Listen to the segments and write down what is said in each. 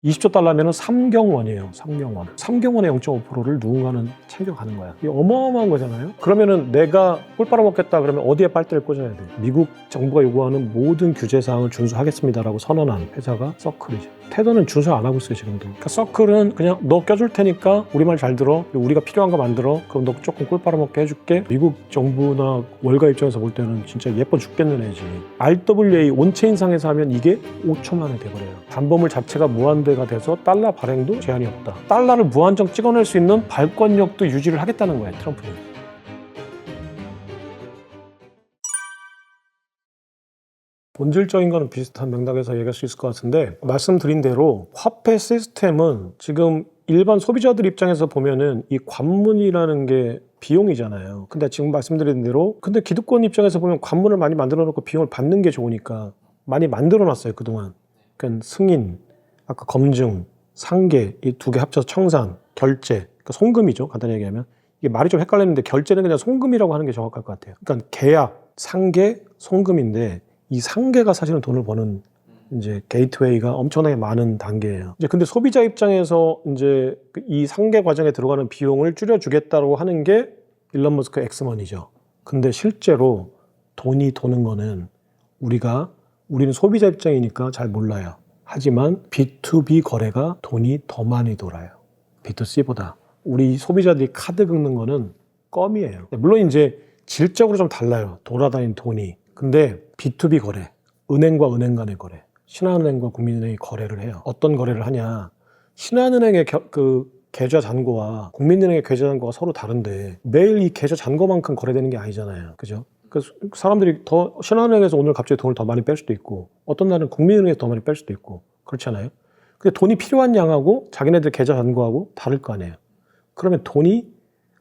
20조 달러면은 3경원이에요. 3경원. 3경원의 0.5%를 누군가는 챙겨가는 거야. 이게 어마어마한 거잖아요. 그러면은 내가 꿀 빨아먹겠다 그러면 어디에 빨대를 꽂아야 돼? 미국 정부가 요구하는 모든 규제 사항을 준수하겠습니다라고 선언한 회사가 서클이죠. 테더는 준수 안 하고 있어요, 지금도. 그러니까 서클은 그냥 너 껴줄 테니까 우리 말 잘 들어. 우리가 필요한 거 만들어. 그럼 너 조금 꿀 빨아먹게 해줄게. 미국 정부나 월가 입장에서 볼 때는 진짜 예뻐 죽겠는 애지. RWA 온체인상에서 하면 이게 5초 만에 돼버려요. 담보물 자체가 무한대가 돼서 달러 발행도 제한이 없다. 달러를 무한정 찍어낼 수 있는 발권력도 유지를 하겠다는 거예요, 트럼프는. 본질적인 거는 비슷한 맥락에서 얘기할 수 있을 것 같은데, 말씀드린 대로 화폐 시스템은 지금 일반 소비자들 입장에서 보면은 이 관문이라는 게 비용이잖아요. 근데 지금 말씀드린 대로 근데 기득권 입장에서 보면 관문을 많이 만들어 놓고 비용을 받는 게 좋으니까 많이 만들어 놨어요, 그동안. 그러니까 승인, 아까 검증, 상계, 이 두 개 합쳐서 청산, 결제, 그러니까 송금이죠, 간단히 얘기하면. 이게 말이 좀 헷갈리는데 결제는 그냥 송금이라고 하는 게 정확할 것 같아요. 그러니까 계약, 상계, 송금인데 이 상계가 사실은 돈을 버는 이제 게이트웨이가 엄청나게 많은 단계예요. 이제 근데 소비자 입장에서 이제 이 상계 과정에 들어가는 비용을 줄여주겠다고 하는 게 일론 머스크 엑스머니죠. 근데 실제로 돈이 도는 거는 우리는 소비자 입장이니까 잘 몰라요. 하지만 B2B 거래가 돈이 더 많이 돌아요. B2C보다. 우리 소비자들이 카드 긁는 거는 껌이에요. 물론 이제 질적으로 좀 달라요. 돌아다니는 돈이. 근데 B2B 거래, 은행과 은행 간의 거래, 신한은행과 국민은행이 거래를 해요. 어떤 거래를 하냐? 신한은행의 계좌 잔고와 국민은행의 계좌 잔고가 서로 다른데 매일 이 계좌 잔고만큼 거래되는 게 아니잖아요. 그죠? 그래서 사람들이 신한은행에서 오늘 갑자기 돈을 더 많이 뺄 수도 있고 어떤 날은 국민은행에서 더 많이 뺄 수도 있고 그렇잖아요. 근데 돈이 필요한 양하고 자기네들 계좌 잔고하고 다를 거 아니에요. 그러면 돈이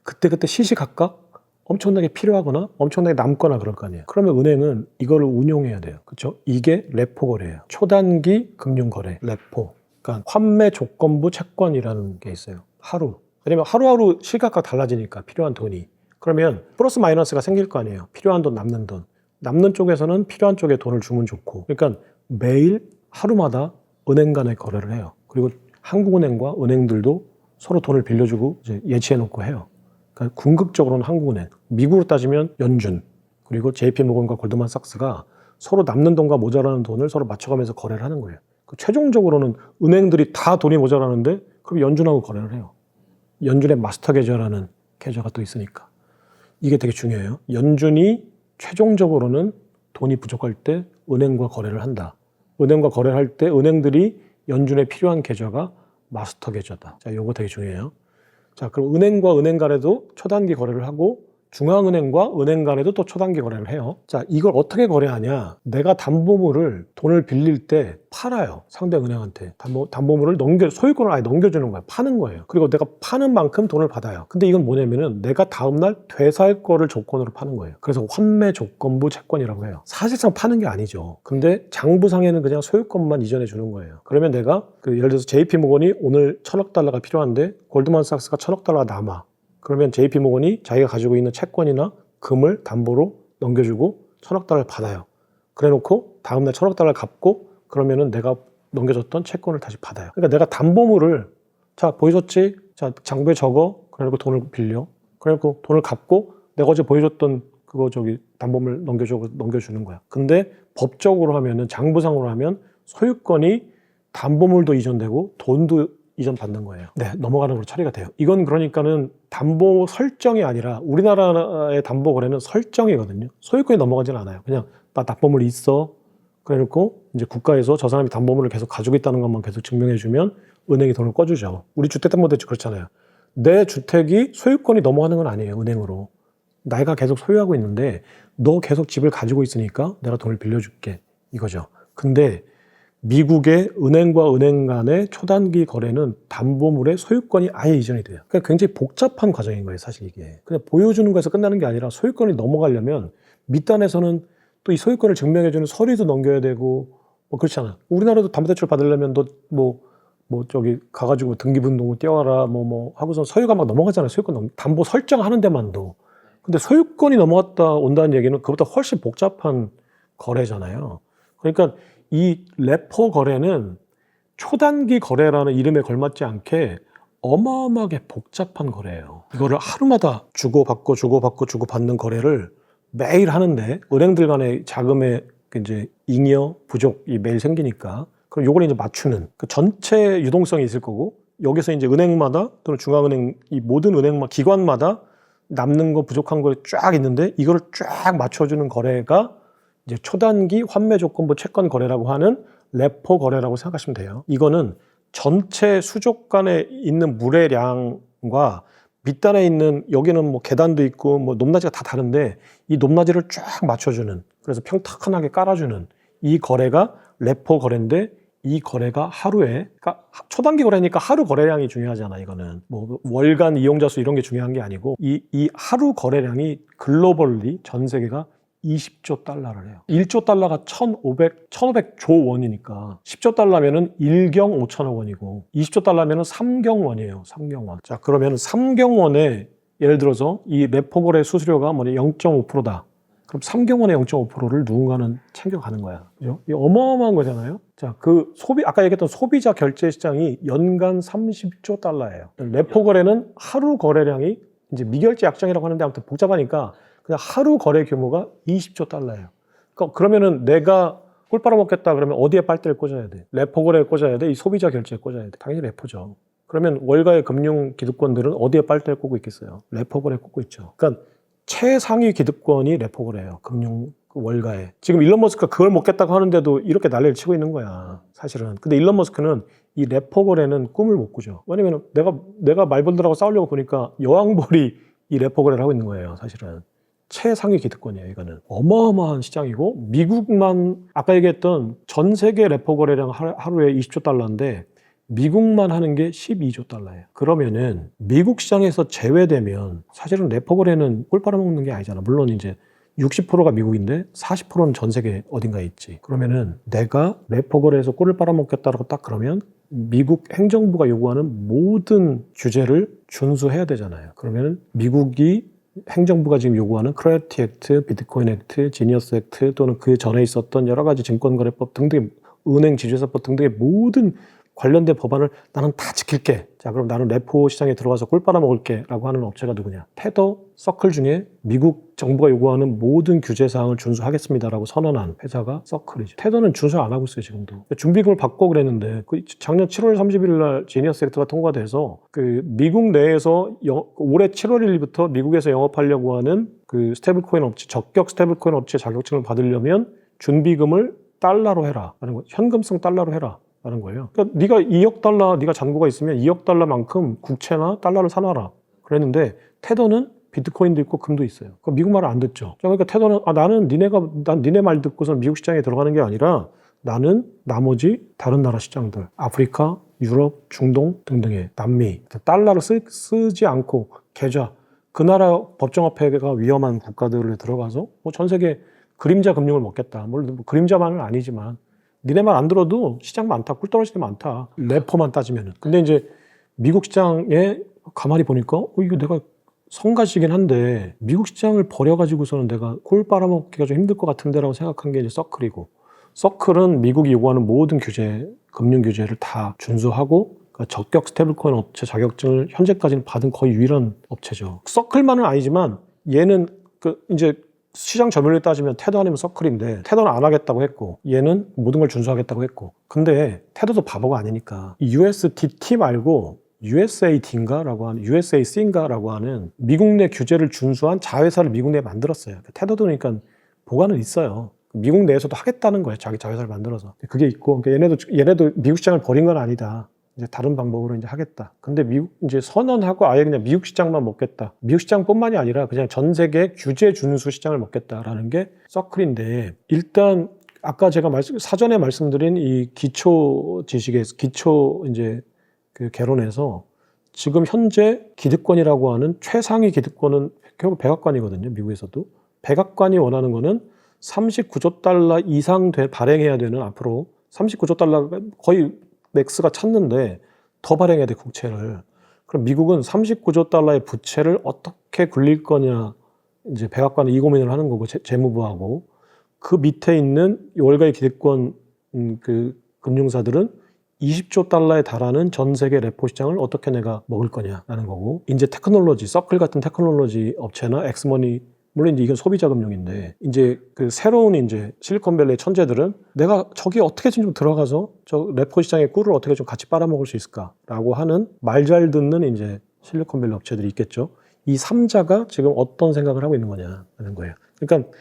그때그때 시시각각 엄청나게 필요하거나 엄청나게 남거나 그럴 거 아니에요. 그러면 은행은 이거를 운용해야 돼요. 그렇죠? 이게 레포 거래예요. 초단기 금융 거래, 레포. 그러니까 환매 조건부 채권이라는 게 있어요. 하루. 왜냐면 하루하루 시각각 달라지니까 필요한 돈이. 그러면 플러스 마이너스가 생길 거 아니에요. 필요한 돈, 남는 돈. 남는 쪽에서는 필요한 쪽에 돈을 주면 좋고. 그러니까 매일 하루마다 은행 간의 거래를 해요. 그리고 한국은행과 은행들도 서로 돈을 빌려주고 이제 예치해놓고 해요. 그러니까 궁극적으로는 한국은행, 미국으로 따지면 연준, 그리고 JP모건과 골드만삭스가 서로 남는 돈과 모자라는 돈을 서로 맞춰가면서 거래를 하는 거예요. 최종적으로는 은행들이 다 돈이 모자라는데 그럼 연준하고 거래를 해요. 연준의 마스터 계좌라는 계좌가 또 있으니까. 이게 되게 중요해요. 연준이 최종적으로는 돈이 부족할 때 은행과 거래를 한다. 은행과 거래를 할 때 은행들이 연준에 필요한 계좌가 마스터 계좌다. 자, 요거 되게 중요해요. 자, 그럼 은행과 은행 간에도 초단기 거래를 하고 중앙은행과 은행 간에도 또 초단기 거래를 해요. 자, 이걸 어떻게 거래하냐? 내가 담보물을 돈을 빌릴 때 팔아요. 상대 은행한테. 담보물을 소유권을 아예 넘겨주는 거예요. 파는 거예요. 그리고 내가 파는 만큼 돈을 받아요. 근데 이건 뭐냐면은 내가 다음날 되살 거를 조건으로 파는 거예요. 그래서 환매 조건부 채권이라고 해요. 사실상 파는 게 아니죠. 근데 장부상에는 그냥 소유권만 이전해 주는 거예요. 그러면 내가 예를 들어서 JP모건이 오늘 1,000억 달러가 필요한데 골드만삭스가 1,000억 달러가 남아. 그러면 JP모건이 자기가 가지고 있는 채권이나 금을 담보로 넘겨주고 1,000억 달러를 받아요. 그래놓고 다음날 1,000억 달러를 갚고 그러면은 내가 넘겨줬던 채권을 다시 받아요. 그러니까 내가 담보물을 자 보여줬지? 자 장부에 적어. 그래놓고 돈을 빌려. 그래놓고 돈을 갚고 내가 어제 보여줬던 담보물 넘겨주는 거야. 근데 법적으로 하면은 장부상으로 하면 소유권이 담보물도 이전되고 돈도 이전받는 거예요. 네, 넘어가는 걸로 처리가 돼요. 이건 그러니까는 담보 설정이 아니라 우리나라의 담보 거래는 설정이거든요. 소유권이 넘어가지는 않아요. 그냥 나 담보물 있어. 그래놓고 이제 국가에서 저 사람이 담보물을 계속 가지고 있다는 것만 계속 증명해주면 은행이 돈을 꿔주죠. 우리 주택담보대출 그렇잖아요. 내 주택이 소유권이 넘어가는 건 아니에요. 은행으로. 내가 계속 소유하고 있는데 너 계속 집을 가지고 있으니까 내가 돈을 빌려줄게. 이거죠. 근데 미국의 은행과 은행 간의 초단기 거래는 담보물의 소유권이 아예 이전이 돼요. 그러니까 굉장히 복잡한 과정인 거예요, 사실 이게. 그냥 보여주는 거에서 끝나는 게 아니라 소유권이 넘어가려면 밑단에서는 또 이 소유권을 증명해주는 서류도 넘겨야 되고, 뭐 그렇잖아. 우리나라도 담보대출 받으려면 가가지고 등기부등본 띄워라, 하고서 서류가 막 넘어가잖아요. 담보 설정하는 데만도. 근데 소유권이 넘어갔다 온다는 얘기는 그보다 훨씬 복잡한 거래잖아요. 그러니까 이 레포 거래는 초단기 거래라는 이름에 걸맞지 않게 어마어마하게 복잡한 거래예요. 이거를 하루마다 주고받고 주고받고 주고받는 거래를 매일 하는데 은행들 간의 자금의 이제 잉여 부족이 매일 생기니까 그럼 요걸 이제 맞추는 그 전체 유동성이 있을 거고 여기서 이제 은행마다 또는 중앙은행 이 모든 기관마다 남는 거 부족한 거 쫙 있는데 이거를 쫙 맞춰주는 거래가 이제 초단기 환매 조건부 채권 거래라고 하는 레포 거래라고 생각하시면 돼요. 이거는 전체 수족 간에 있는 물의량과 밑단에 있는 여기는 뭐 계단도 있고 뭐 높낮이가 다 다른데 이 높낮이를 쫙 맞춰주는 그래서 평탄하게 깔아주는 이 거래가 레포 거래인데 이 거래가 하루에 그러니까 초단기 거래니까 하루 거래량이 중요하잖아. 이거는 뭐 월간 이용자 수 이런 게 중요한 게 아니고 이 하루 거래량이 글로벌리 전 세계가 20조 달러를 해요. 1조 달러가 1500조 원이니까 10조 달러면은 1경 5천억 원이고 20조 달러면은 3경 원이에요. 3경 원. 자, 그러면 3경 원에 예를 들어서 이 레포 거래 수수료가 0.5%다. 그럼 3경 원의 0.5%를 누군가는 챙겨가는 거야. 그죠? 이 어마어마한 거잖아요. 자, 아까 얘기했던 소비자 결제 시장이 연간 30조 달러예요. 레포 거래는 하루 거래량이 이제 미결제 약정이라고 하는데 아무튼 복잡하니까 그냥 하루 거래 규모가 20조 달러예요. 그러면은 내가 꿀 빨아먹겠다 그러면 어디에 빨대를 꽂아야 돼? 레포 거래에 꽂아야 돼? 이 소비자 결제에 꽂아야 돼? 당연히 레포죠. 그러면 월가의 금융 기득권들은 어디에 빨대를 꽂고 있겠어요? 레포 거래에 꽂고 있죠. 그러니까 최상위 기득권이 레포 거래예요. 금융 월가에. 지금 일론 머스크가 그걸 먹겠다고 하는데도 이렇게 난리를 치고 있는 거야. 사실은. 근데 일론 머스크는 이 레포 거래는 꿈을 못 꾸죠. 왜냐면 내가 말벌들하고 싸우려고 보니까 여왕벌이 이 레포 거래를 하고 있는 거예요. 사실은. 최상위 기득권이에요. 이거는 어마어마한 시장이고 미국만 아까 얘기했던 전 세계 레포 거래량 하루에 20조 달러인데 미국만 하는 게 12조 달러예요. 그러면은 미국 시장에서 제외되면 사실은 레포 거래는 꿀 빨아먹는 게 아니잖아. 물론 이제 60%가 미국인데 40%는 전 세계 어딘가에 있지. 그러면은 내가 레포 거래에서 꿀을 빨아먹겠다라고 딱 그러면 미국 행정부가 요구하는 모든 규제를 준수해야 되잖아요. 그러면은 미국이 행정부가 지금 요구하는 크레디트 액트, 비트코인 액트, 지니어스 액트 또는 그 전에 있었던 여러 가지 증권거래법 등등 은행 지주회사법 등등의 모든 관련된 법안을 나는 다 지킬게. 자, 그럼 나는 레포 시장에 들어가서 꿀 빨아먹을게 라고 하는 업체가 누구냐? 테더, 서클 중에 미국 정부가 요구하는 모든 규제사항을 준수하겠습니다라고 선언한 회사가 서클이죠. 테더는 준수 안 하고 있어요, 지금도. 준비금을 받고 그랬는데 작년 7월 30일 날 지니어스 액트가 통과돼서 미국 내에서 올해 7월 1일부터 미국에서 영업하려고 하는 스테이블코인 업체, 적격 스테이블코인 업체 자격증을 받으려면 준비금을 달러로 해라. 현금성 달러로 해라. 라는 거예요. 그러니까 네가 2억 달러 네가 잔고가 있으면 2억 달러만큼 국채나 달러를 사놔라. 그랬는데 테더는 비트코인도 있고 금도 있어요. 그러니까 미국 말을 안 듣죠. 그러니까 테더는 난 니네 말 듣고서 미국 시장에 들어가는 게 아니라 나는 나머지 다른 나라 시장들, 아프리카, 유럽, 중동 등등의 남미 달러를 쓰지 않고 계좌 그 나라 법정화폐가 위험한 국가들을 들어가서 전 세계 그림자 금융을 먹겠다. 물론 그림자만은 아니지만. 니네 말 안 들어도 시장 많다. 꿀 떨어질 때 많다. 레포만 따지면은. 근데 이제 미국 시장에 가만히 보니까 이거 내가 성가시긴 한데 미국 시장을 버려가지고서는 내가 꿀 빨아먹기가 좀 힘들 것 같은데라고 생각한 게 이제 서클이고 서클은 미국이 요구하는 모든 규제, 금융 규제를 다 준수하고 그러니까 적격 스테이블코인 업체 자격증을 현재까지는 받은 거의 유일한 업체죠. 서클만은 아니지만 얘는 이제 시장 점유율 따지면 테더 아니면 서클인데 테더는 안 하겠다고 했고 얘는 모든 걸 준수하겠다고 했고 근데 테더도 바보가 아니니까 USDT 말고 USAD인가라고 하는 USAC인가라고 하는 미국 내 규제를 준수한 자회사를 미국 내에 만들었어요. 테더도 그러니까 보관은 있어요. 미국 내에서도 하겠다는 거예요. 자기 자회사를 만들어서 그게 있고 그러니까 얘네도 미국 시장을 버린 건 아니다. 이제 다른 방법으로 이제 하겠다. 근데 미국 이제 선언하고 아예 그냥 미국 시장만 먹겠다. 미국 시장뿐만이 아니라 그냥 전 세계 규제 준수 시장을 먹겠다라는 게 서클인데 일단 아까 제가 사전에 말씀드린 이 기초 지식에서 기초 이제 개론에서 지금 현재 기득권이라고 하는 최상위 기득권은 결국 백악관이거든요. 미국에서도 백악관이 원하는 거는 39조 달러 이상 발행해야 되는 앞으로 39조 달러가 거의 맥스가 찼는데 더 발행해야 돼 국채를. 그럼 미국은 39조 달러의 부채를 어떻게 굴릴 거냐 이제 백악관은 이 고민을 하는 거고 재무부하고 그 밑에 있는 월가의 기득권 금융사들은 20조 달러에 달하는 전 세계 레포 시장을 어떻게 내가 먹을 거냐라는 거고, 이제 테크놀로지, 서클 같은 테크놀로지 업체나 엑스머니, 물론 이제 이건 소비자 금융인데, 이제 그 새로운 이제 실리콘밸리 천재들은 내가 저기 어떻게 좀 들어가서 저 레포 시장의 꿀을 어떻게 좀 같이 빨아먹을 수 있을까라고 하는 말 잘 듣는 이제 실리콘밸리 업체들이 있겠죠. 이 3자가 지금 어떤 생각을 하고 있는 거냐라는 거예요. 그러니까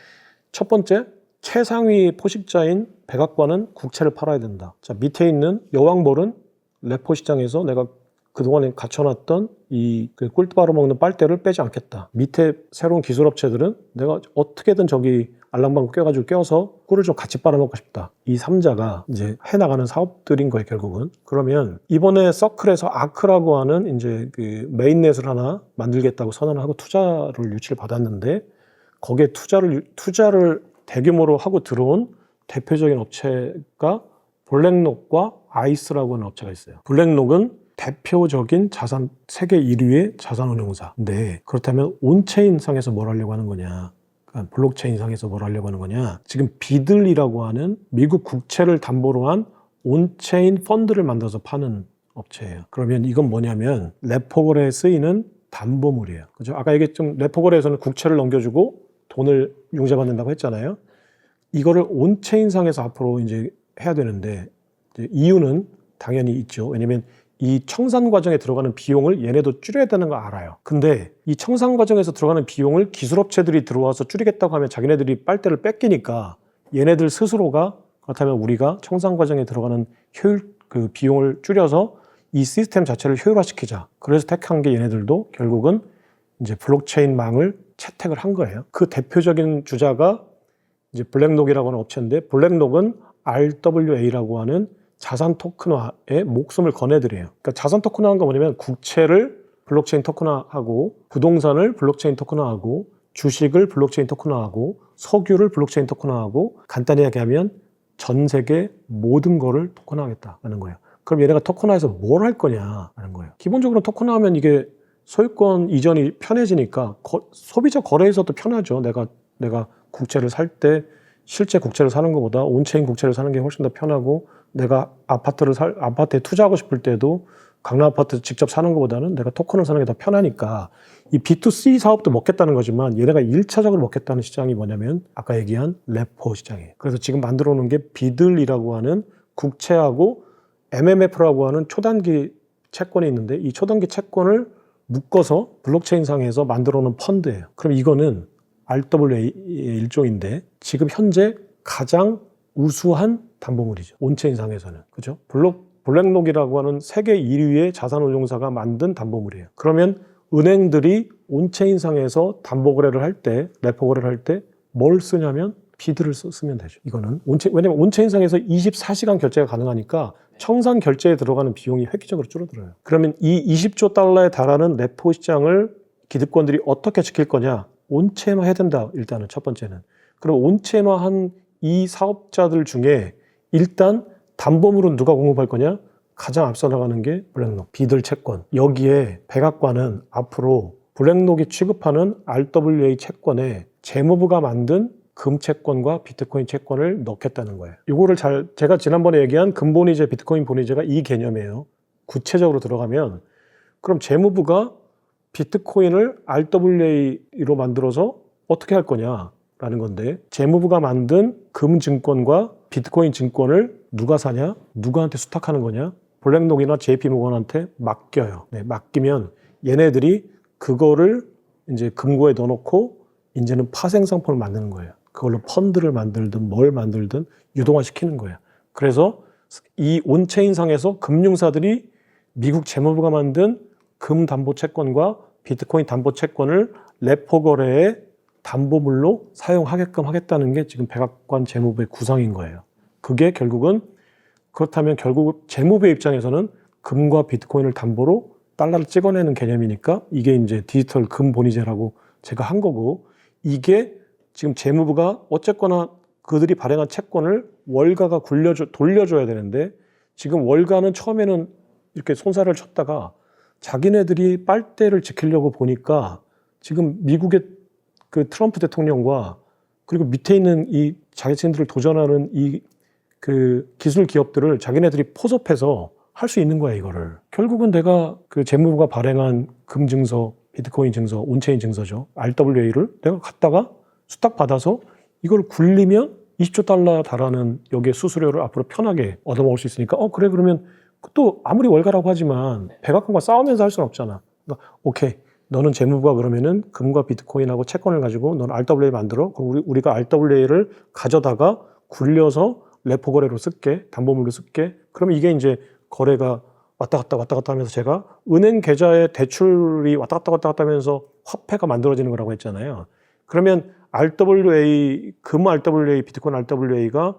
첫 번째, 최상위 포식자인 백악관은 국채를 팔아야 된다. 자, 밑에 있는 여왕벌은 레포 시장에서 내가 그동안에 갖춰놨던 이 꿀 빨아먹는 빨대를 빼지 않겠다. 밑에 새로운 기술업체들은 내가 어떻게든 저기 알랑방구 껴서 꿀을 좀 같이 빨아먹고 싶다. 이 3자가 이제 해나가는 사업들인 거예요, 결국은. 그러면 이번에 서클에서 아크라고 하는 이제 그 메인넷을 하나 만들겠다고 선언을 하고 투자를 유치를 받았는데, 거기에 투자를 대규모로 하고 들어온 대표적인 업체가 블랙록과 아이스라고 하는 업체가 있어요. 블랙록은 대표적인 세계 1위의 자산운용사인데, 그렇다면 온체인 상에서 뭘 하려고 하는 거냐, 그러니까 블록체인 상에서 뭘 하려고 하는 거냐, 지금 비들이라고 하는 미국 국채를 담보로 한 온체인 펀드를 만들어서 파는 업체예요. 그러면 이건 뭐냐면 레포 거래에 쓰이는 담보물이에요. 그죠? 아까 얘기했던 레포 거래에서는 국채를 넘겨주고 돈을 융자받는다고 했잖아요. 이거를 온체인 상에서 앞으로 이제 해야 되는데, 이제 이유는 당연히 있죠. 왜냐면 이 청산 과정에 들어가는 비용을 얘네도 줄여야 되는 거 알아요. 근데 이 청산 과정에서 들어가는 비용을 기술업체들이 들어와서 줄이겠다고 하면 자기네들이 빨대를 뺏기니까, 얘네들 스스로가 그렇다면 우리가 청산 과정에 들어가는 그 비용을 줄여서 이 시스템 자체를 효율화시키자. 그래서 택한 게 얘네들도 결국은 이제 블록체인 망을 채택을 한 거예요. 그 대표적인 주자가 이제 블랙록이라고 하는 업체인데, 블랙록은 RWA라고 하는 자산 토큰화에 목숨을 거내드려요. 그러니까 자산 토큰화한 거 뭐냐면 국채를 블록체인 토큰화하고, 부동산을 블록체인 토큰화하고, 주식을 블록체인 토큰화하고, 석유를 블록체인 토큰화하고, 간단히 얘기하면 전 세계 모든 거를 토큰화하겠다는 거예요. 그럼 얘네가 토큰화해서 뭘 할 거냐라는 거예요. 기본적으로 토큰화하면 이게 소유권 이전이 편해지니까 소비자 거래에서도 편하죠. 내가 국채를 살 때 실제 국채를 사는 것보다 온체인 국채를 사는 게 훨씬 더 편하고, 내가 아파트에 투자하고 싶을 때도 강남 아파트 직접 사는 것보다는 내가 토큰을 사는 게 더 편하니까, 이 B2C 사업도 먹겠다는 거지만 얘네가 1차적으로 먹겠다는 시장이 뭐냐면 아까 얘기한 레포 시장이에요. 그래서 지금 만들어 놓은 게 비들이라고 하는 국채하고 MMF라고 하는 초단기 채권이 있는데, 이 초단기 채권을 묶어서 블록체인 상에서 만들어 놓은 펀드예요. 그럼 이거는 RWA의 일종인데 지금 현재 가장 우수한 담보물이죠. 온체인 상에서는. 그죠? 블랙록이라고 하는 세계 1위의 자산운용사가 만든 담보물이에요. 그러면 은행들이 온체인 상에서 담보 거래를 할 때, 레포 거래를 할 때 뭘 쓰냐면 비드를 쓰면 되죠. 이거는 왜냐면 온체인 상에서 24시간 결제가 가능하니까 청산 결제에 들어가는 비용이 획기적으로 줄어들어요. 그러면 이 20조 달러에 달하는 레포 시장을 기득권들이 어떻게 지킬 거냐? 온체인화 해야 된다. 일단은 첫 번째는. 그럼 온체인화한 이 사업자들 중에 일단 담보물은 누가 공급할 거냐? 가장 앞서 나가는 게 블랙록, 비들 채권. 여기에 백악관은 앞으로 블랙록이 취급하는 RWA 채권에 재무부가 만든 금 채권과 비트코인 채권을 넣겠다는 거예요. 이거를 제가 지난번에 얘기한 금본위제, 비트코인 본위제가 이 개념이에요. 구체적으로 들어가면, 그럼 재무부가 비트코인을 RWA로 만들어서 어떻게 할 거냐라는 건데, 재무부가 만든 금 증권과 비트코인 증권을 누가 사냐? 누구한테 수탁하는 거냐? 블랙록이나 JP모건한테 맡겨요. 네, 맡기면 얘네들이 그거를 이제 금고에 넣어놓고 이제는 파생 상품을 만드는 거예요. 그걸로 펀드를 만들든 뭘 만들든 유동화시키는 거예요. 그래서 이 온체인 상에서 금융사들이 미국 재무부가 만든 금 담보 채권과 비트코인 담보 채권을 레포 거래의 담보물로 사용하게끔 하겠다는 게 지금 백악관 재무부의 구상인 거예요. 그게 그렇다면 결국 재무부의 입장에서는 금과 비트코인을 담보로 달러를 찍어내는 개념이니까 이게 이제 디지털 금 본위제라고 제가 한 거고, 이게 지금 재무부가 어쨌거나 그들이 발행한 채권을 월가가 돌려줘야 되는데, 지금 월가는 처음에는 이렇게 손살을 쳤다가 자기네들이 빨대를 지키려고 보니까 지금 미국의 그 트럼프 대통령과 그리고 밑에 있는 이 자신들을 도전하는 이 그 기술 기업들을 자기네들이 포섭해서 할 수 있는 거야, 이거를. 결국은 내가 그 재무부가 발행한 금증서, 비트코인 증서, 온체인 증서죠. RWA를 내가 갖다가 수탁 받아서 이걸 굴리면 20조 달러 달하는 여기에 수수료를 앞으로 편하게 얻어먹을 수 있으니까 그래 그러면 또 아무리 월가라고 하지만 백악관과 싸우면서 할 수는 없잖아. 그러니까 오케이. 너는 재무부가 그러면은 금과 비트코인하고 채권을 가지고 너는 RWA 만들어. 그럼 우리가 RWA를 가져다가 굴려서 레포 거래로 쓸게. 담보물로 쓸게. 그러면 이게 이제 거래가 왔다 갔다 하면서 제가 은행 계좌에 대출이 왔다 갔다 하면서 화폐가 만들어지는 거라고 했잖아요. 그러면 RWA, 금 RWA, 비트코인 RWA가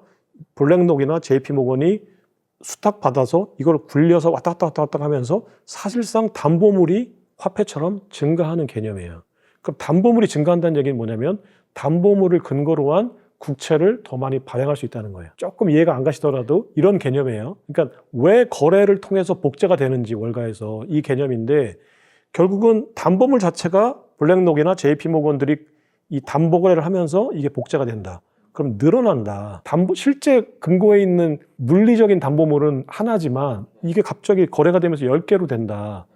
블랙록이나 JP모건이 수탁 받아서 이걸 굴려서 왔다 갔다 하면서 사실상 담보물이 화폐처럼 증가하는 개념이에요. 그럼 담보물이 증가한다는 얘기는 뭐냐면 담보물을 근거로 한 국채를 더 많이 발행할 수 있다는 거예요. 조금 이해가 안 가시더라도 이런 개념이에요. 그러니까 왜 거래를 통해서 복제가 되는지 월가에서 이 개념인데 결국은 담보물 자체가 블랙록이나 JP모건들이 이 담보 거래를 하면서 이게 복제가 된다. 그럼 늘어난다. 실제 금고에 있는 물리적인 담보물은 하나지만 이게 갑자기 거래가 되면서 10개로 된다.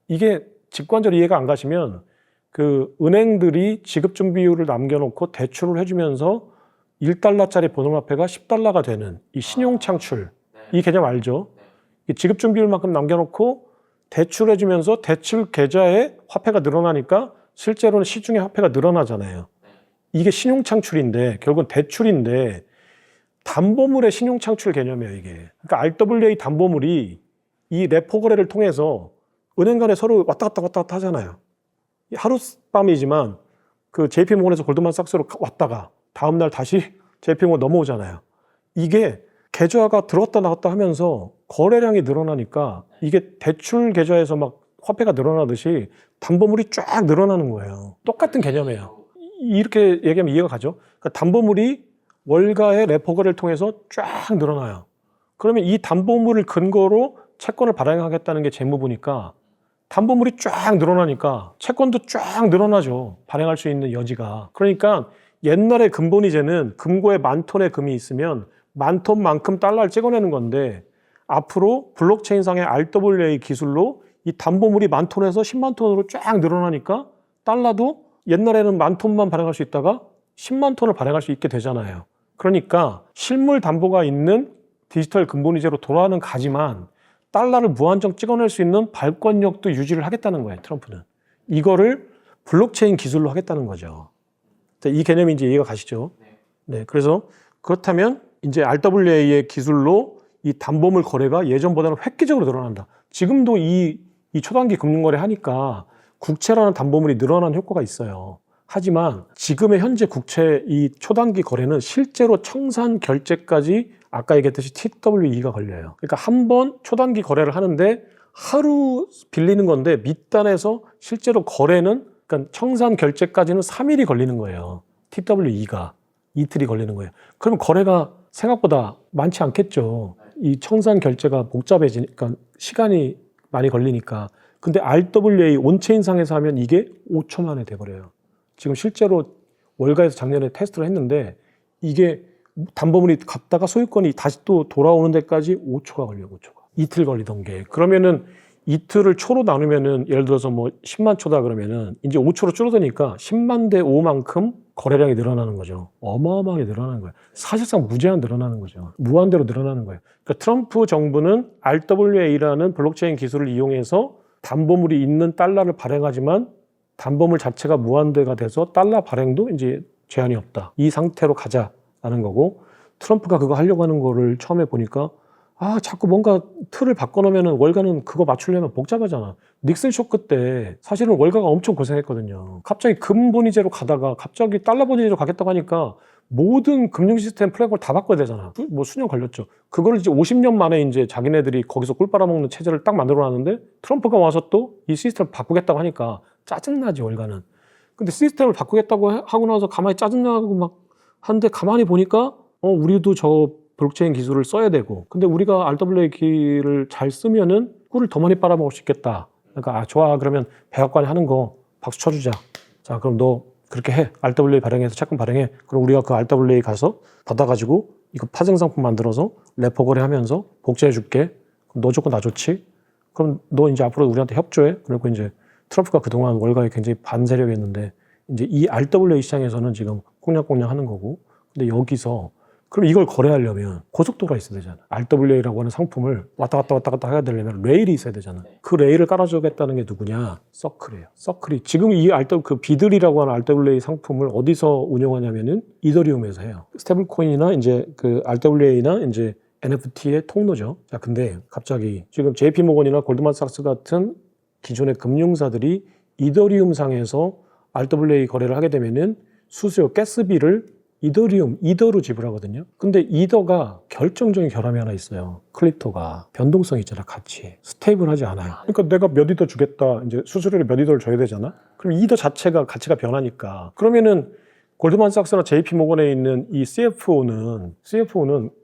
이게 직관적으로 이해가 안 가시면 그 은행들이 지급준비율을 남겨놓고 대출을 해주면서 1달러짜리 보너화폐가 10달러가 되는 이 신용창출, 이 개념 알죠? 지급준비율만큼 남겨놓고 대출해주면서 대출 계좌에 화폐가 늘어나니까 실제로는 시중에 화폐가 늘어나잖아요. 이게 신용창출인데 결국은 대출인데 담보물의 신용창출 개념이에요, 이게. 그러니까 RWA 담보물이 이 레포 거래를 통해서 은행 간에 서로 왔다 갔다 하잖아요. 하룻밤이지만 그 JP모건에서 골드만삭스로 왔다가 다음날 다시 JP모건 넘어오잖아요. 이게 계좌가 들어갔다 나갔다 하면서 거래량이 늘어나니까 이게 대출 계좌에서 막 화폐가 늘어나듯이 담보물이 쫙 늘어나는 거예요. 똑같은 개념이에요. 이렇게 얘기하면 이해가 가죠? 그러니까 담보물이 월가의 레포 거래를 통해서 쫙 늘어나요. 그러면 이 담보물을 근거로 채권을 발행하겠다는 게 재무부니까 담보물이 쫙 늘어나니까 채권도 쫙 늘어나죠. 발행할 수 있는 여지가. 그러니까 옛날에 금본위제는 금고에 10,000톤의 금이 있으면 10,000톤만큼 달러를 찍어내는 건데 앞으로 블록체인상의 RWA 기술로 이 담보물이 10,000톤에서 100,000 톤으로 쫙 늘어나니까 달러도 옛날에는 10,000톤만 발행할 수 있다가 10만 톤을 발행할 수 있게 되잖아요. 그러니까 실물 담보가 있는 디지털 금본위제로 돌아가는 가지만 달러를 무한정 찍어낼 수 있는 발권력도 유지를 하겠다는 거예요, 트럼프는. 이거를 블록체인 기술로 하겠다는 거죠. 이 개념이 이제 이해가 가시죠? 네. 그래서 그렇다면 이제 RWA의 기술로 이 담보물 거래가 예전보다는 획기적으로 늘어난다. 지금도 이 초단기 금융거래 하니까 국채라는 담보물이 늘어나는 효과가 있어요. 하지만 지금의 현재 국채 이 초단기 거래는 실제로 청산 결제까지 아까 얘기했듯이 TWE가 걸려요. 그러니까 한 번 초단기 거래를 하는데 하루 빌리는 건데 밑단에서 실제로 거래는 그러니까 청산 결제까지는 3일이 걸리는 거예요. TWE가 이틀이 걸리는 거예요. 그러면 거래가 생각보다 많지 않겠죠. 이 청산 결제가 복잡해지니까 시간이 많이 걸리니까. 근데 RWA 온체인상에서 하면 이게 5초 만에 돼버려요. 지금 실제로 월가에서 작년에 테스트를 했는데 이게 담보물이 갔다가 소유권이 다시 또 돌아오는 데까지 5초가 걸려요. 5초가. 이틀 걸리던 게. 그러면은 이틀을 초로 나누면은 예를 들어서 뭐 10만 초다 그러면은 이제 5초로 줄어드니까 10만 대 5만큼 거래량이 늘어나는 거죠. 어마어마하게 늘어나는 거예요. 사실상 무제한 늘어나는 거죠. 무한대로 늘어나는 거예요. 그러니까 트럼프 정부는 RWA라는 블록체인 기술을 이용해서 담보물이 있는 달러를 발행하지만 담보물 자체가 무한대가 돼서 달러 발행도 이제 제한이 없다. 이 상태로 가자라는 거고 트럼프가 그거 하려고 하는 거를 처음에 보니까 자꾸 뭔가 틀을 바꿔놓으면 월가는 그거 맞추려면 복잡하잖아. 닉슨 쇼크 때 사실은 월가가 엄청 고생했거든요. 갑자기 금본위제로 가다가 갑자기 달러 본위제로 가겠다고 하니까 모든 금융 시스템 플랫폼을 다 바꿔야 되잖아. 뭐 수년 걸렸죠. 그걸 이제 50년 만에 이제 자기네들이 거기서 꿀 빨아먹는 체제를 딱 만들어 놨는데 트럼프가 와서 또 이 시스템을 바꾸겠다고 하니까 짜증나지 월가는. 근데 시스템을 바꾸겠다고 하고 나서 가만히 짜증나고 막 하는데 가만히 보니까 우리도 저 블록체인 기술을 써야 되고 근데 우리가 RWA 기를 잘 쓰면은 꿀을 더 많이 빨아먹을 수 있겠다. 그러니까 좋아 그러면 백악관이 하는 거 박수 쳐주자. 자 그럼 너 그렇게 해. RWA 발행해서 채권 발행해. 그럼 우리가 그 RWA 가서 받아가지고 이거 파생 상품 만들어서 레포 거래하면서 복제해 줄게. 너 좋고 나 좋지? 그럼 너 이제 앞으로 우리한테 협조해? 그리고 이제 트럼프가 그동안 월가에 굉장히 반세력이었는데 이제 이 RWA 시장에서는 지금 꽁냥꽁냥 하는 거고, 근데 여기서 그럼 이걸 거래하려면 고속도로가 있어야 되잖아. RWA라고 하는 상품을 왔다 갔다 해야 되려면 레일이 있어야 되잖아. 그 레일을 깔아주겠다는 게 누구냐? 서클이에요. 서클이 지금 이 그 비들이라고 하는 RWA 상품을 어디서 운영하냐면은 이더리움에서 해요. 스테이블코인이나 이제 그 RWA나 이제 NFT의 통로죠. 자, 근데 갑자기 지금 JP모건이나 골드만삭스 같은 기존의 금융사들이 이더리움 상에서 RWA 거래를 하게 되면은 수수료 가스비를 이더로 지불하거든요. 근데 이더가 결정적인 결함이 하나 있어요. 클립토가 변동성이 있잖아, 같이 스테이블하지 않아요. 그러니까 내가 몇 이더 주겠다, 이제 수수료를 몇 이더를 줘야 되잖아. 그럼 이더 자체가 가치가 변하니까 그러면은 골드만삭스나 JP모건에 있는 이 CFO는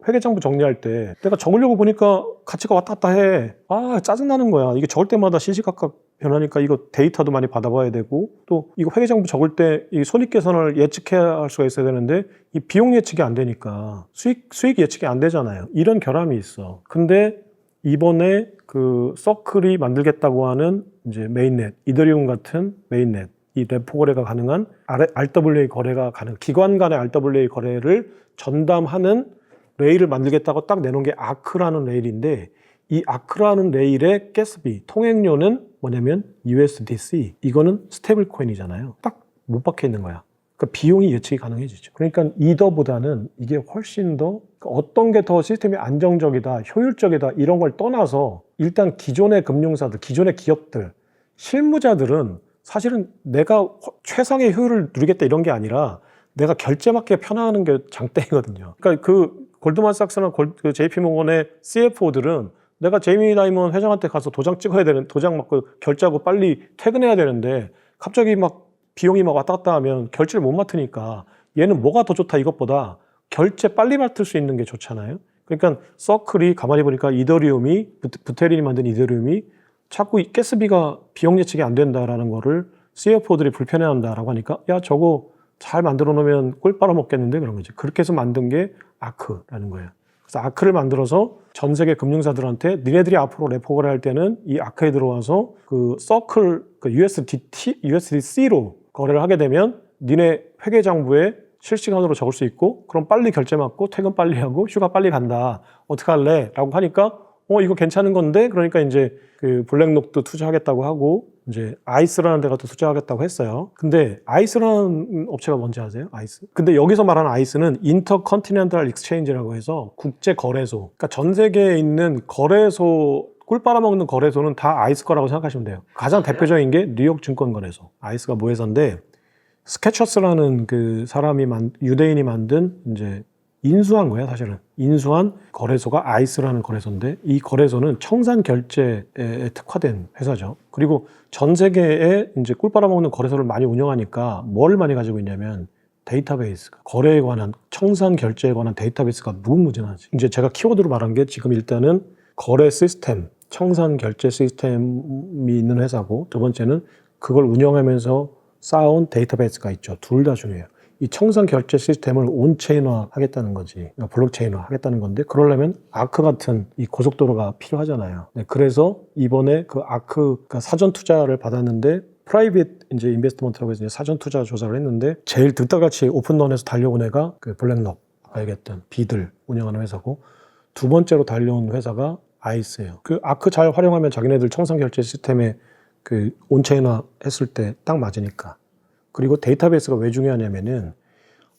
회계장부 정리할 때 내가 적으려고 보니까 가치가 왔다 갔다 해. 아, 짜증나는 거야. 이게 적을 때마다 시시각각 변하니까 이거 데이터도 많이 받아봐야 되고, 또 이거 회계장부 적을 때 이 손익계산을 예측해야 할 수가 있어야 되는데 이 비용 예측이 안 되니까 수익 예측이 안 되잖아요. 이런 결함이 있어. 근데 이번에 그 서클이 만들겠다고 하는 이제 메인넷, 이더리움 같은 메인넷, 이 레포 거래가 가능한 RWA 거래가 가능, 기관 간의 RWA 거래를 전담하는 레일을 만들겠다고 딱 내놓은 게 아크라는 레일인데, 이 아크라는 레일의 가스비, 통행료는 뭐냐면 USDC, 이거는 스테이블 코인이잖아요. 딱 못 박혀 있는 거야. 그러니까 비용이 예측이 가능해지죠. 그러니까 이더보다는 이게 훨씬 더 어떤 게 더 시스템이 안정적이다, 효율적이다 이런 걸 떠나서 일단 기존의 금융사들, 기존의 기업들, 실무자들은 사실은 내가 최상의 효율을 누리겠다 이런 게 아니라 내가 결제받기가 편안한 게 장땡이거든요. 그러니까 그 골드만삭스나 그 JP모건의 CFO들은 내가 제이미 다이먼 회장한테 가서 도장 찍어야 되는, 도장 맞고 결제하고 빨리 퇴근해야 되는데 갑자기 막 비용이 막 왔다 갔다 하면 결제를 못 맡으니까 얘는 뭐가 더 좋다 이것보다 결제 빨리 맡을 수 있는 게 좋잖아요. 그러니까 서클이 가만히 보니까 이더리움이, 부테린이 만든 이더리움이 자꾸 이 가스비가 비용 예측이 안 된다라는 거를 CFO들이 불편해한다라고 하니까 야, 저거 잘 만들어 놓으면 꿀 빨아먹겠는데 그런 거지. 그렇게 해서 만든 게 아크라는 거예요. 그래서 아크를 만들어서 전 세계 금융사들한테 니네들이 앞으로 레포 거래할 때는 이 아크에 들어와서 그 서클, 그 USDC로 거래를 하게 되면 니네 회계장부에 실시간으로 적을 수 있고, 그럼 빨리 결제 받고 퇴근 빨리 하고 휴가 빨리 간다. 어떻게 할래? 라고 하니까 이거 괜찮은 건데, 그러니까 이제 그 블랙록도 투자하겠다고 하고, 이제 아이스라는 데가 또 투자하겠다고 했어요. 근데 아이스라는 업체가 뭔지 아세요? 아이스. 근데 여기서 말하는 아이스는 인터컨티넨탈 익스체인지라고 해서 국제 거래소. 그러니까 전 세계에 있는 거래소, 꿀 빨아먹는 거래소는 다 아이스 거라고 생각하시면 돼요. 가장 대표적인 게 뉴욕 증권거래소. 아이스가 뭐 회사인데, 스케쳐스라는 그 사람이 유대인이 만든 이제 인수한 거야, 사실은. 인수한 거래소가 아이스라는 거래소인데, 이 거래소는 청산 결제에 특화된 회사죠. 그리고 전 세계에 이제 꿀 빨아먹는 거래소를 많이 운영하니까 뭘 많이 가지고 있냐면 데이터베이스, 거래에 관한, 청산 결제에 관한 데이터베이스가 무궁무진하지. 이제 제가 키워드로 말한 게 지금 일단은 거래 시스템, 청산 결제 시스템이 있는 회사고, 두 번째는 그걸 운영하면서 쌓아온 데이터베이스가 있죠. 둘 다 중요해요. 이 청산 결제 시스템을 온체인화 하겠다는 거지. 블록체인화 하겠다는 건데, 그러려면 아크 같은 이 고속도로가 필요하잖아요. 네, 그래서 이번에 그 아크, 그러니까 사전 투자를 받았는데, 프라이빗 이제 인베스트먼트라고 해서 이제 사전 투자 조사를 했는데, 제일 들다같이 오픈런에서 달려온 애가 그 블랙록, 아까 얘기했던 비들 운영하는 회사고, 두 번째로 달려온 회사가 아이스예요. 그 아크 잘 활용하면 자기네들 청산 결제 시스템에 그 온체인화 했을 때 딱 맞으니까. 그리고 데이터베이스가 왜 중요하냐면은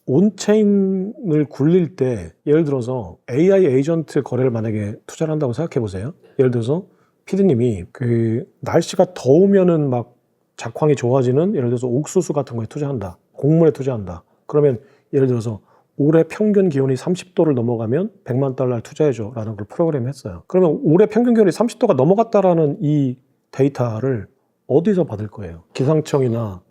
온체인을 굴릴 때, 예를 들어서 AI 에이전트 거래를 만약에 투자를 한다고 생각해 보세요. 예를 들어서 피디님이 그 날씨가 더우면은 막 작황이 좋아지는, 예를 들어서 옥수수 같은 거에 투자한다, 곡물에 투자한다. 그러면 예를 들어서 올해 평균 기온이 30도를 넘어가면 100만 달러를 투자해줘 라는 걸 프로그램 했어요. 그러면 올해 평균 기온이 30도가 넘어갔다라는 이 데이터를 어디서 받을 거예요? 기상청이나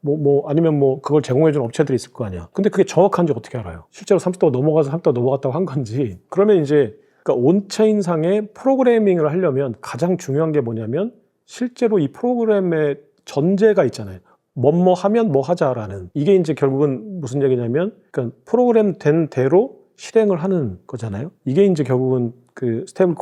아니면 그걸 제공해주는 업체들이 있을 거 아니야. 근데 그게 정확한지 어떻게 알아요? 실제로 30도가 넘어가서 30도가 넘어갔다고 한 건지. 그러면 이제 그러니까 온체인상의 프로그래밍을 하려면 가장 중요한 게 뭐냐면, 실제로 이 프로그램의 전제가 있잖아요. 뭐뭐 하면 뭐 하자라는. 이게 이제 결국은 무슨 얘기냐면, 그러니까 프로그램 된 대로 실행을 하는 거잖아요. 이게 이제 결국은 그 스테이블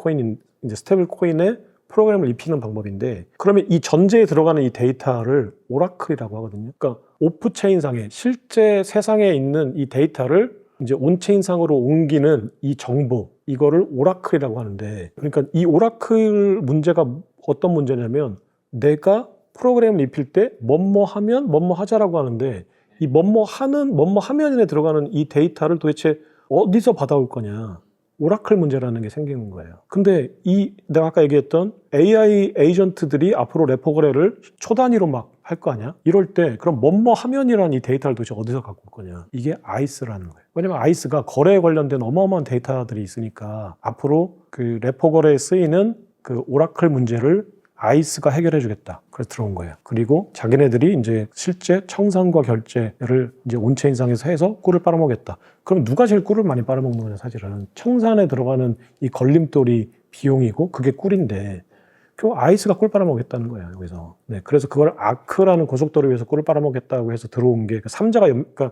코인의 프로그램을 입히는 방법인데, 그러면 이 전제에 들어가는 이 데이터를 오라클이라고 하거든요. 그러니까 오프체인상에 실제 세상에 있는 이 데이터를 이제 온체인상으로 옮기는 이 정보, 이거를 오라클이라고 하는데, 그러니까 이 오라클 문제가 어떤 문제냐면, 내가 프로그램을 입힐 때 뭐뭐 하면 뭐뭐 하자라고 하는데, 이 뭐뭐 하면에 들어가는 이 데이터를 도대체 어디서 받아올 거냐, 오라클 문제라는 게 생기는 거예요. 근데 내가 아까 얘기했던 AI 에이전트들이 앞으로 레포 거래를 초 단위로 막 할 거 아니야? 이럴 때 그럼 뭐뭐 하면이라는 이 데이터를 도대체 어디서 갖고 올 거냐? 이게 아이스라는 거예요. 왜냐면 아이스가 거래에 관련된 어마어마한 데이터들이 있으니까 앞으로 그 레포 거래에 쓰이는 그 오라클 문제를 아이스가 해결해 주겠다. 그래서 들어온 거예요. 그리고 자기네들이 이제 실제 청산과 결제를 이제 온체인상에서 해서 꿀을 빨아먹겠다. 그럼 누가 제일 꿀을 많이 빨아먹는 거냐, 사실은. 청산에 들어가는 이 걸림돌이 비용이고 그게 꿀인데, 그 아이스가 꿀 빨아먹겠다는 거예요, 여기서. 네, 그래서 그걸 아크라는 고속도로 위해서 꿀을 빨아먹겠다고 해서 들어온 게, 그러니까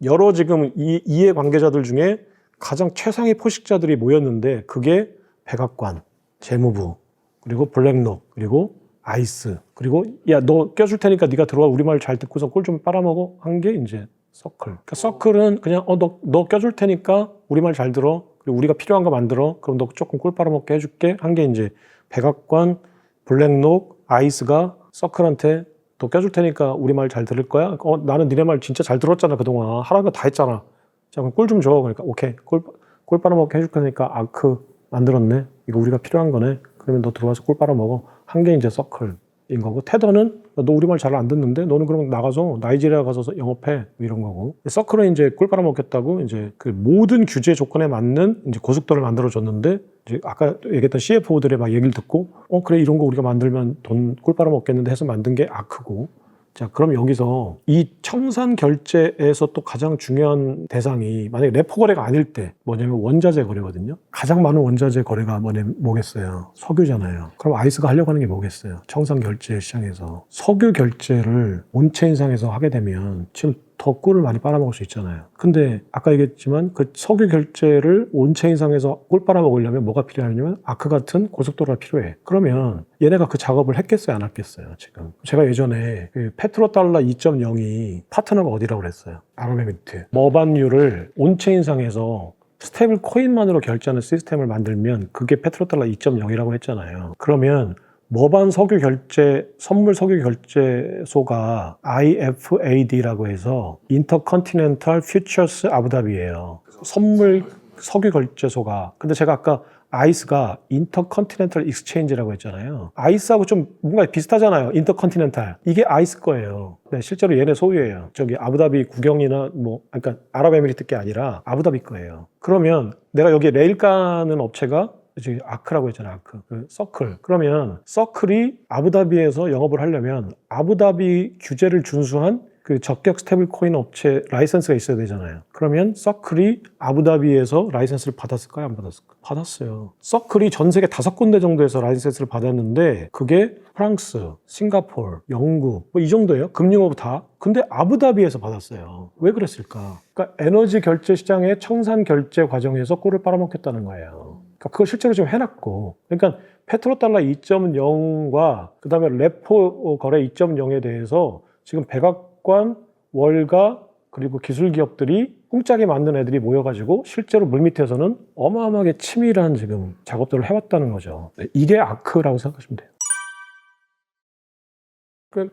여러 지금 이해 관계자들 중에 가장 최상위 포식자들이 모였는데, 그게 백악관, 재무부, 그리고 블랙록, 그리고 아이스, 그리고 야, 너 껴줄 테니까 네가 들어와, 우리 말 잘 듣고서 꿀 좀 빨아먹어 한 게 이제 서클. 그러니까 서클은 그냥 너 껴줄 테니까 우리 말 잘 들어, 그리고 우리가 필요한 거 만들어, 그럼 너 조금 꿀 빨아먹게 해줄게 한 게 이제 백악관, 블랙록, 아이스가 서클한테 너 껴줄 테니까 우리 말 잘 들을 거야? 나는 니네 말 진짜 잘 들었잖아, 그동안 하라는 거 다 했잖아. 자, 그럼 꿀 좀 줘. 그러니까 오케이, 꿀 빨아먹게 해줄 거니까 아크 만들었네, 이거 우리가 필요한 거네, 그러면 너 들어와서 꿀 빨아먹어 한 게 이제 서클인 거고, 테더는 너 우리 말 잘 안 듣는데 너는 그럼 나가서 나이지리아 가서 영업해, 이런 거고. 서클은 이제 꿀 빨아먹겠다고 이제 그 모든 규제 조건에 맞는 이제 고속도로를 만들어줬는데, 이제 아까 얘기했던 CFO들의 막 얘기를 듣고 그래, 이런 거 우리가 만들면 돈 꿀 빨아먹겠는데 해서 만든 게 아크고. 자, 그럼 여기서 이 청산 결제에서 또 가장 중요한 대상이, 만약에 레포 거래가 아닐 때 뭐냐면 원자재 거래거든요. 가장 많은 원자재 거래가 뭐겠어요? 석유잖아요. 그럼 아이스가 하려고 하는 게 뭐겠어요? 청산 결제 시장에서 석유 결제를 온체인상에서 하게 되면 지금 더 꿀을 많이 빨아먹을 수 있잖아요. 근데 아까 얘기했지만 그 석유 결제를 온체인상에서 꿀 빨아먹으려면 뭐가 필요하냐면 아크 같은 고속도로가 필요해. 그러면 얘네가 그 작업을 했겠어요, 안 했겠어요? 지금 제가 예전에 그 페트로달러 2.0이 파트너가 어디라고 그랬어요? 아랍에미리트. 머반유를 온체인상에서 스테이블 코인만으로 결제하는 시스템을 만들면 그게 페트로달러 2.0이라고 했잖아요. 그러면 머반 석유 결제, 선물 석유 결제소가 IFAD라고 해서 인터컨티넨탈 퓨처스 아부다비예요. 선물 석유 결제소가. 근데 제가 아까 아이스가 인터컨티넨탈 익스체인지라고 했잖아요. 아이스하고 좀 뭔가 비슷하잖아요. 인터컨티넨탈. 이게 아이스 거예요. 네, 실제로 얘네 소유예요. 저기 아부다비 국영이나 그러니까 아랍에미리트 게 아니라 아부다비 거예요. 그러면 내가 여기 레일 까는 업체가 지금 아크라고 했잖아요. 아크. 그 서클. 그러면 서클이 아부다비에서 영업을 하려면 아부다비 규제를 준수한 그 적격 스테이블 코인 업체 라이선스가 있어야 되잖아요. 그러면 서클이 아부다비에서 라이선스를 받았을까요? 안 받았을까요? 받았어요. 서클이 전 세계 5군데 정도에서 라이선스를 받았는데 그게 프랑스, 싱가포르, 영국 이 정도예요. 금융업 다. 근데 아부다비에서 받았어요. 왜 그랬을까? 그러니까 에너지 결제 시장의 청산 결제 과정에서 꿀을 빨아먹겠다는 거예요. 그러니까 그걸 실제로 좀 해놨고, 그러니까 페트로달러 2.0과 그 다음에 레포 거래 2.0에 대해서 지금 백악관, 월가, 그리고 기술 기업들이 꿍짝에 맞는 애들이 모여가지고 실제로 물밑에서는 어마어마하게 치밀한 지금 작업들을 해왔다는 거죠. 이게 아크라고 생각하시면 돼요.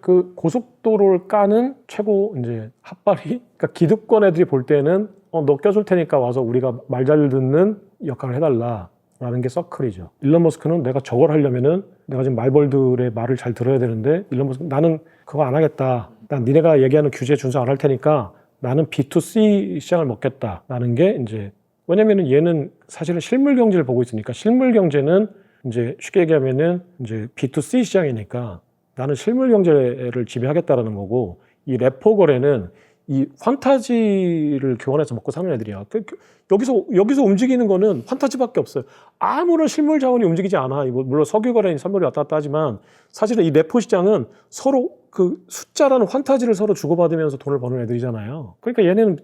그 고속도로를 까는 최고 이제 핫발이, 그러니까 기득권 애들이 볼 때는 너 껴줄 테니까 와서 우리가 말 잘 듣는 역할을 해달라 라는 게 서클이죠. 일론 머스크는 내가 저걸 하려면은 내가 지금 말벌들의 말을 잘 들어야 되는데, 일론 머스크 나는 그거 안 하겠다. 난 니네가 얘기하는 규제 준수 안 할 테니까 나는 B2C 시장을 먹겠다라는 게 이제, 왜냐면은 얘는 사실은 실물 경제를 보고 있으니까, 실물 경제는 이제 쉽게 얘기하면은 이제 B2C 시장이니까 나는 실물 경제를 지배하겠다라는 거고, 이 레포 거래는 이 판타지를 교환해서 먹고 사는 애들이야. 여기서 움직이는 거는 판타지밖에 없어요. 아무런 실물 자원이 움직이지 않아. 물론 석유 거래인 선물이 왔다 갔다 하지만 사실은 이 레포 시장은 서로 그 숫자라는 판타지를 서로 주고받으면서 돈을 버는 애들이잖아요. 그러니까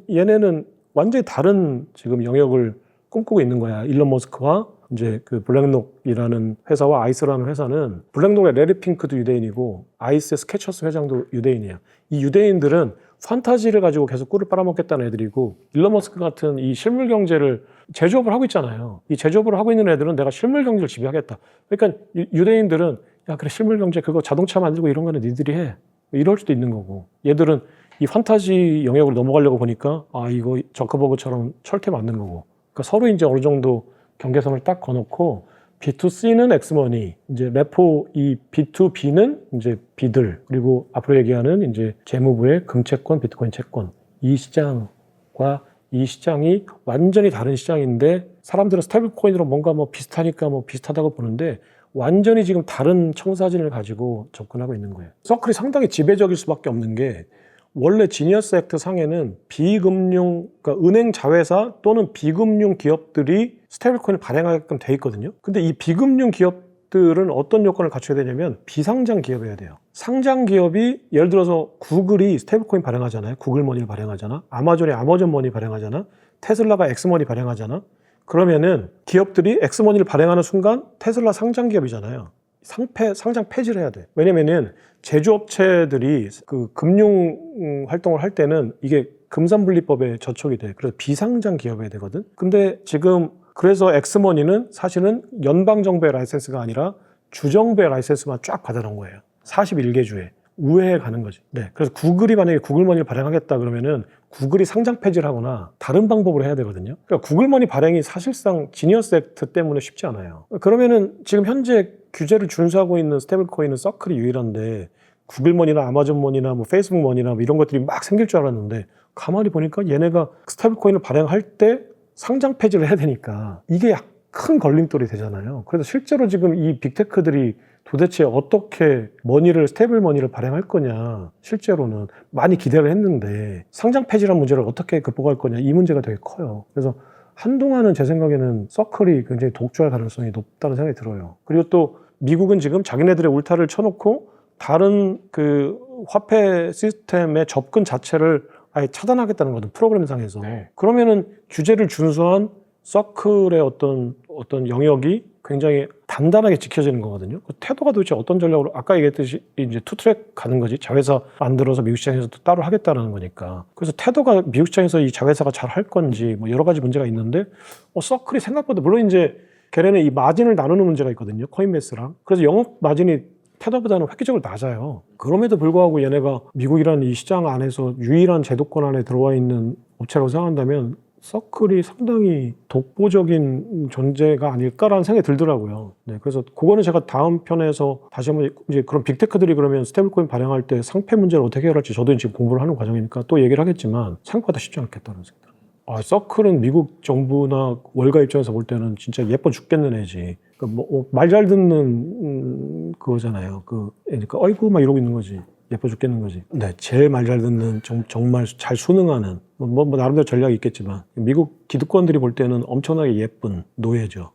얘네는 완전히 다른 지금 영역을 꿈꾸고 있는 거야. 일론 머스크와 이제 그 블랙록이라는 회사와 아이스라는 회사는, 블랙록의 레리 핑크도 유대인이고 아이스의 스케쳐스 회장도 유대인이야. 이 유대인들은 판타지를 가지고 계속 꿀을 빨아먹겠다는 애들이고, 일론 머스크 같은 이 실물 경제를 제조업을 하고 있잖아요. 이 제조업을 하고 있는 애들은 내가 실물 경제를 지배하겠다. 그러니까 유대인들은 야 그래 실물 경제 그거 자동차 만들고 이런 거는 니들이 해. 이럴 수도 있는 거고, 얘들은 이 판타지 영역으로 넘어가려고 보니까 아 이거 저커버그처럼 철퇴 맞는 거고. 그러니까 서로 이제 어느 정도 경계선을 딱 거놓고 B2C는 엑스머니, 이제 레포 이 B2B는 이제 B들, 그리고 앞으로 얘기하는 이제 재무부의 금채권, 비트코인 채권, 이 시장과 이 시장이 완전히 다른 시장인데 사람들은 스테이블 코인으로 뭔가 뭐 비슷하니까 뭐 비슷하다고 보는데 완전히 지금 다른 청사진을 가지고 접근하고 있는 거예요. 서클이 상당히 지배적일 수밖에 없는 게, 원래 지니어스 액트 상에는 비금융, 그러니까 은행 자회사 또는 비금융 기업들이 스테이블 코인을 발행하게끔 돼 있거든요. 근데 이 비금융 기업들은 어떤 요건을 갖춰야 되냐면 비상장 기업이어야 돼요. 상장 기업이, 예를 들어서 구글이 스테이블 코인 발행하잖아요. 구글 머니를 발행하잖아. 아마존이 아마존 머니 발행하잖아. 테슬라가 엑스머니 발행하잖아. 그러면은 기업들이 엑스머니를 발행하는 순간 테슬라 상장 기업이잖아요. 상장 폐지를 해야 돼. 왜냐면은 제조업체들이 그 금융 활동을 할 때는 이게 금산분리법에 저촉이 돼. 그래서 비상장 기업이어야 되거든. 근데 지금 그래서 엑스머니는 사실은 연방정부의 라이센스가 아니라 주정부의 라이센스만 쫙 받아놓은 거예요. 41개 주에. 우회해 가는 거지. 네. 그래서 구글이 만약에 구글머니를 발행하겠다 그러면은 구글이 상장 폐지를 하거나 다른 방법으로 해야 되거든요. 그러니까 구글머니 발행이 사실상 지니어스 액트 때문에 쉽지 않아요. 그러면은 지금 현재 규제를 준수하고 있는 스테이블 코인은 서클이 유일한데, 구글머니나 아마존머니나 뭐 페이스북머니나 뭐 이런 것들이 막 생길 줄 알았는데, 가만히 보니까 얘네가 스테이블 코인을 발행할 때 상장 폐지를 해야 되니까 이게 큰 걸림돌이 되잖아요. 그래서 실제로 지금 이 빅테크들이 도대체 어떻게 스테이블 머니를 발행할 거냐, 실제로는 많이 기대를 했는데 상장 폐지란 문제를 어떻게 극복할 거냐, 이 문제가 되게 커요. 그래서 한동안은 제 생각에는 서클이 굉장히 독주할 가능성이 높다는 생각이 들어요. 그리고 또 미국은 지금 자기네들의 울타리를 쳐놓고 다른 그 화폐 시스템의 접근 자체를 아예 차단하겠다는 거든, 프로그램상에서. 그러면은 규제를 준수한 서클의 어떤 영역이 굉장히 단단하게 지켜지는 거거든요. 그 태도가 도대체 어떤 전략으로, 아까 얘기했듯이 이제 투트랙 가는 거지. 자회사 만들어서 미국 시장에서 또 따로 하겠다는 거니까. 그래서 태도가 미국 시장에서 이 자회사가 잘 할 건지 뭐 여러 가지 문제가 있는데, 서클이 생각보다, 물론 이제 걔네는 이 마진을 나누는 문제가 있거든요. 코인베이스랑. 그래서 영업 마진이 테더보다는 획기적으로 낮아요. 그럼에도 불구하고 얘네가 미국이라는 이 시장 안에서 유일한 제도권 안에 들어와 있는 업체라고 생각한다면 서클이 상당히 독보적인 존재가 아닐까라는 생각이 들더라고요. 네, 그래서 그거는 제가 다음 편에서 다시 한번, 이제 그런 빅테크들이 그러면 스테이블코인 발행할 때 상폐 문제를 어떻게 해결할지 저도 지금 공부를 하는 과정이니까 또 얘기를 하겠지만 생각보다 쉽지 않겠다는 생각 들어요. 서클은 미국 정부나 월가 입장에서 볼 때는 진짜 예뻐 죽겠는 애지. 그러니까 말 잘 듣는 그거잖아요. 그러니까 어이구 막 이러고 있는 거지. 예뻐 죽겠는 거지. 네, 제일 말 잘 듣는, 정말 잘 순응하는, 나름대로 전략이 있겠지만 미국 기득권들이 볼 때는 엄청나게 예쁜 노예죠.